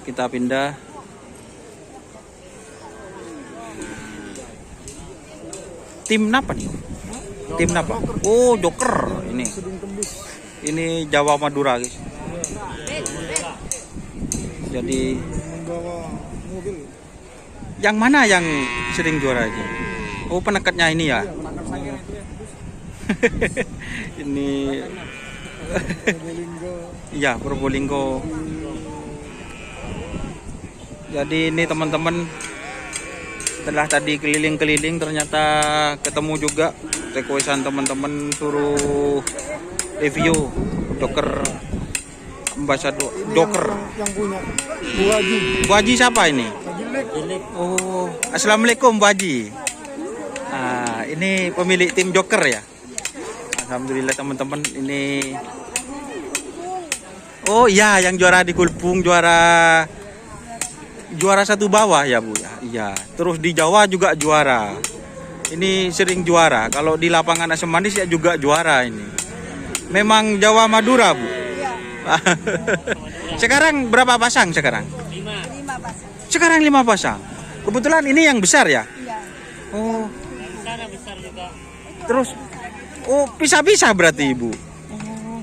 Kita pindah. Tim apa nih? Tim apa? Oh, Joker ini. Ini Jawa Madura, guys. Jadi yang mana yang sering juara ini? Oh, penekatnya ini ya. Ini iya, Probolinggo. Jadi ini teman-teman, setelah tadi keliling-keliling ternyata ketemu juga requestan teman-teman suruh review Joker Ambassador Joker. Yang punya Bu Haji. Bu Haji siapa ini? Oh, assalamualaikum Bu Haji. Nah, ini pemilik tim Joker ya. Alhamdulillah teman-teman, ini oh iya, yang juara di Kulpung, juara satu bawah ya Bu ya. Iya, terus di Jawa juga juara. Ini sering juara. Kalau di lapangan Asam Manis ya juga juara ini. Memang Jawa Madura Bu. Iya. Sekarang berapa pasang sekarang? 5 pasang. Sekarang 5 pasang. Kebetulan ini yang besar ya. Iya. Oh, Yang sana besar juga. terus oh pisah-pisah berarti Ibu. Oh,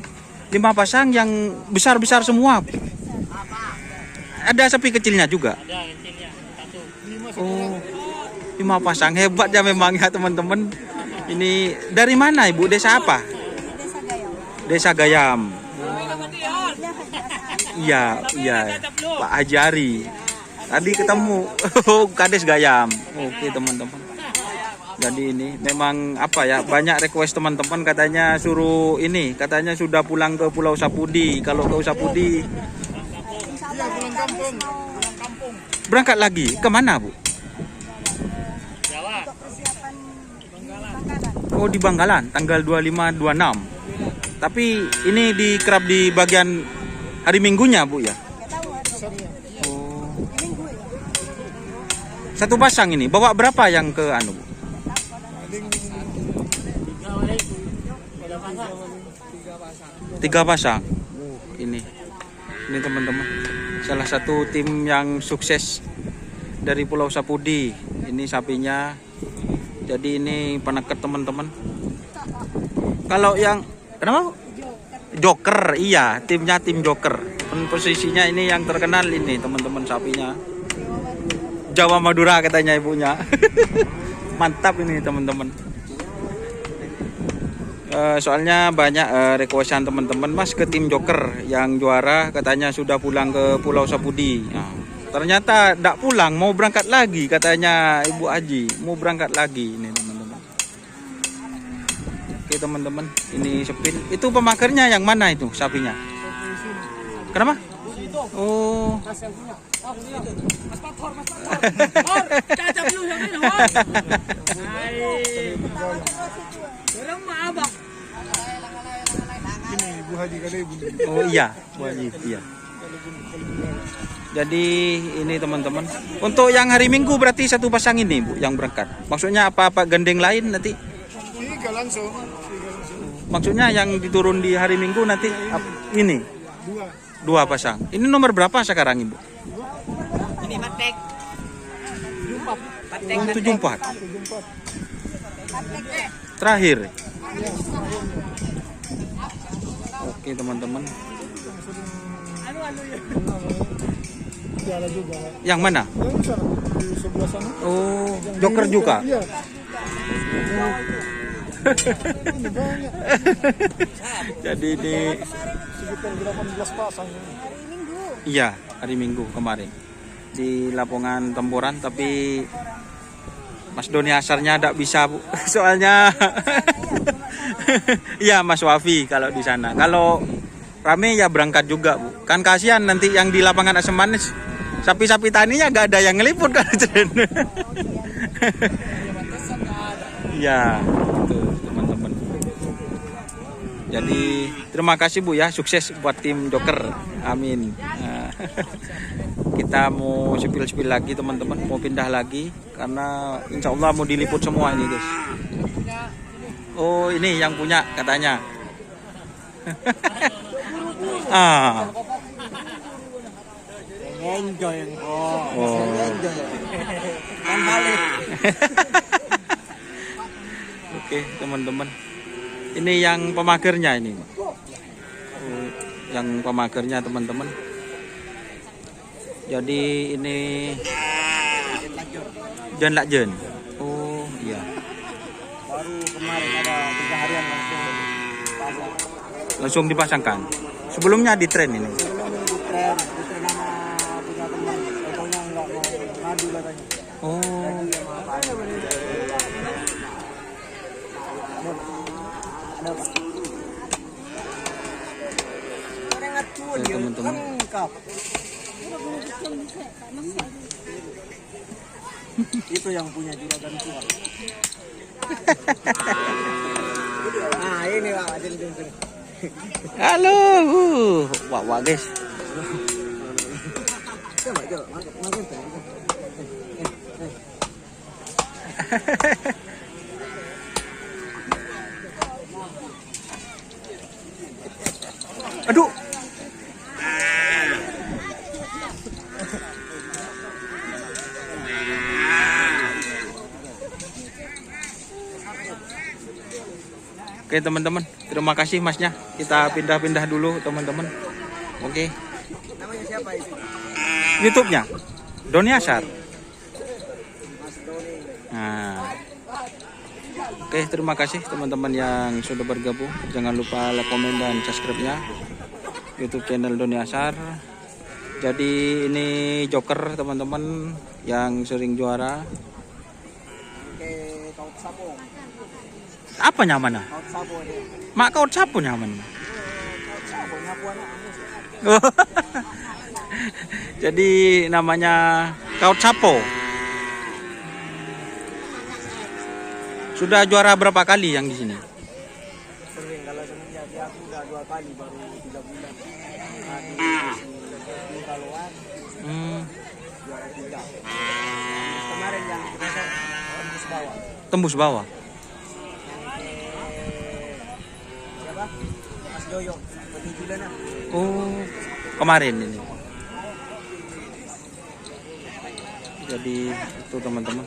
5 pasang yang besar-besar semua. Ada sapi kecilnya juga. Ada kecilnya satu. Oh, 5 pasang, hebat ya memang ya teman-teman. Ini dari mana Ibu? Desa apa? Desa Gayam. Desa Gayam. Iya, iya. Pak Hajari. Tadi ketemu. Oh, Kades Gayam. Oke teman-teman. Jadi ini memang apa ya, banyak request teman-teman katanya suruh ini, katanya sudah pulang ke Pulau Sapudi. Kalau ke Sapudi berangkat lagi kemana Bu? Jawa. Oh di Bangkalan tanggal 25 26. Tapi ini kerap di bagian hari Minggunya Bu ya. Oh. Satu pasang ini bawa berapa yang ke anu Bu? 3 pasang. Ini teman-teman, salah satu tim yang sukses dari Pulau Sapudi. Ini sapinya. Jadi ini penekat teman-teman. Kalau yang kenapa? Joker, iya, timnya tim Joker. Posisinya ini yang terkenal ini teman-teman, sapinya Jawa Madura katanya ibunya. Mantap ini teman-teman. Soalnya banyak requestan teman-teman, Mas ke tim Joker yang juara katanya sudah pulang ke Pulau Sapudi. Nah, ternyata tidak pulang, mau berangkat lagi katanya Ibu Haji, mau berangkat lagi ini teman-teman. Oke teman-teman, ini sepin. Itu pemakarnya yang mana itu sapinya? Kenapa? Oh. Bu Haji kali Bu. Oh iya, Bu Haji, iya. Jadi ini teman-teman, untuk yang hari Minggu berarti satu pasang ini Bu yang berangkat. Maksudnya apa gandeng lain nanti? 3 langsung. Maksudnya yang diturun di hari Minggu nanti ini 2 pasang. Ini nomor berapa sekarang Ibu? Ini Matek. 74. Terakhir. Oke teman-teman. Yang mana? Yang besar di sebelah sana. Oh, Joker juga. Iya. Ini banyak. Jadi ini Sekitar 18 pasang. iya, hari Minggu kemarin di Lapongan Tempuran, tapi Mas Doni Asarnya tidak bisa Bu. Soalnya iya Mas Wafi kalau di sana. Kalau rame ya berangkat juga Bu. Kan kasihan nanti yang di lapangan Asam Manis, sapi-sapi taninya nggak ada yang ngeliput kan. Iya, itu teman-teman. Jadi terima kasih Bu ya, sukses buat tim Joker. Amin. Nah, kita mau sepil-sepil lagi teman-teman, mau pindah lagi karena insya Allah mau diliput semua ini guys. Oh ini yang punya katanya. Enjoy. Oh. Enjoy. Kan balik. Oke, teman-teman. Ini yang pemagernya ini. Oh, yang pemagernya teman-teman. Jadi ini Jen Lak Jen. Oh, iya. Baru kemarin ada 3 harian pasang. Langsung dipasangkan. Sebelumnya di tren ini. Sebelum di tren nama punya teman. Pokoknya nggak mau ngadu katanya. Oh. Ada apa? Oke, teman-teman. Lengkap. Itu yang punya juragan tua. Nah ini Pak, sini. Halo. Wah, guys. Coba, makin. Aduh. Oke teman-teman, terima kasih masnya. Kita pindah-pindah dulu teman-teman. Oke. Namanya siapa itu? YouTube-nya Doni Ashar. Nah. Oke, terima kasih teman-teman yang sudah bergabung. Jangan lupa like, komen, dan subscribe-nya YouTube channel Doni Ashar. Jadi ini joker teman-teman yang sering juara. Oke, kaut sapo. Apa nyaman? Kaut sapo dia. Mak kau sapu nyaman. Kaut sapo nyapu anak angus. Jadi namanya Kaut Sapo. Sudah juara berapa kali yang di sini? Sering kalau semenjak dia aku udah 2 kali baru 3 bulan. Di Kaloan juara 3. Kemarin yang kita tembus bawah. Tembus bawah. Siapa? Mas Joyo. Penjualan. Oh, kemarin ini. Jadi itu teman-teman.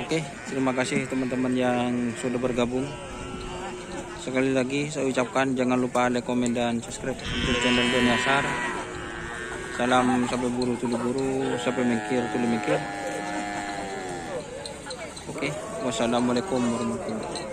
Oke, terima kasih teman-teman yang sudah bergabung. Sekali lagi saya ucapkan jangan lupa like, komen, dan subscribe untuk channel Doni Ashar. Salam sampai buru tuli buru, sampai mikir tuli mikir. Oke, wassalamualaikum warahmatullahi wabarakatuh.